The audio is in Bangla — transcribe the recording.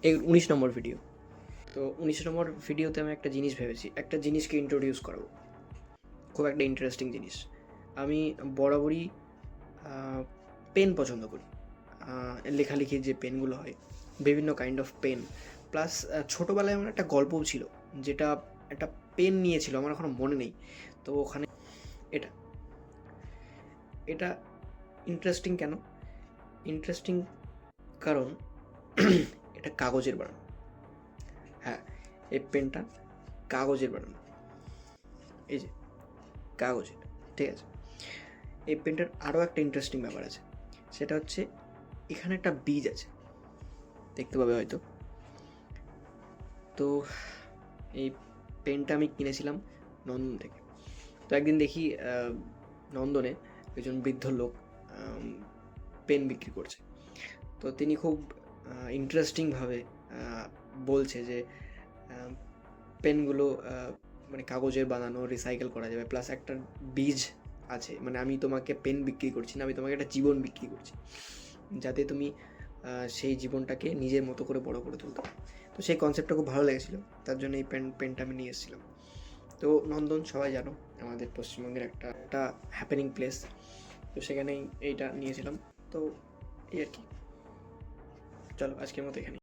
এই 19 নম্বর ভিডিও। তো 19 নম্বর ভিডিওতে আমি একটা জিনিস ভেবেছি, একটা জিনিসকে ইন্ট্রোডিউস করাবো, খুব একটা ইন্টারেস্টিং জিনিস। আমি বরাবরই পেন পছন্দ করি, লেখালেখির যে পেনগুলো হয়, বিভিন্ন কাইন্ড অফ পেন। প্লাস ছোটোবেলায় আমার একটা গল্পও ছিল, যেটা একটা পেন নিয়েছিল, আমার এখনও মনে নেই। তো ওখানে এটা এটা ইন্টারেস্টিং কেন? ইন্টারেস্টিং কারণ এটা কাগজের বানানো। হ্যাঁ, এই পেনটা কাগজের বানানো, এই যে কাগজের, ঠিক আছে। এই পেনটার আরও একটা ইন্টারেস্টিং ব্যাপার আছে, সেটা হচ্ছে এখানে একটা বীজ আছে, দেখতে পাবে হয়তো। তো এই পেনটা আমি কিনেছিলাম নন্দন থেকে। তো একদিন দেখি নন্দনে একজন বৃদ্ধ লোক পেন বিক্রি করছে। তো তিনি খুব ইন্টারেস্টিংভাবে বলছে যে পেনগুলো মানে কাগজের বানানো, রিসাইকেল করা যাবে, প্লাস একটা বীজ আছে, মানে আমি তোমাকে পেন বিক্রি করছি না, আমি তোমাকে একটা জীবন বিক্রি করছি, যাতে তুমি সেই জীবনটাকে নিজের মতো করে বড় করে তুলতে পারো। তো সেই কনসেপ্টটা খুব ভালো লেগেছিলো, তার জন্য এই পেনটা আমি নিয়ে এসেছিলাম। তো নন্দন সবাই জানো আমাদের পশ্চিমবঙ্গের একটা হ্যাপেনিং প্লেস, তো সেখানেই এইটা নিয়েছিলাম। তো এই আর কি, চলো আজকের মতো এখানে।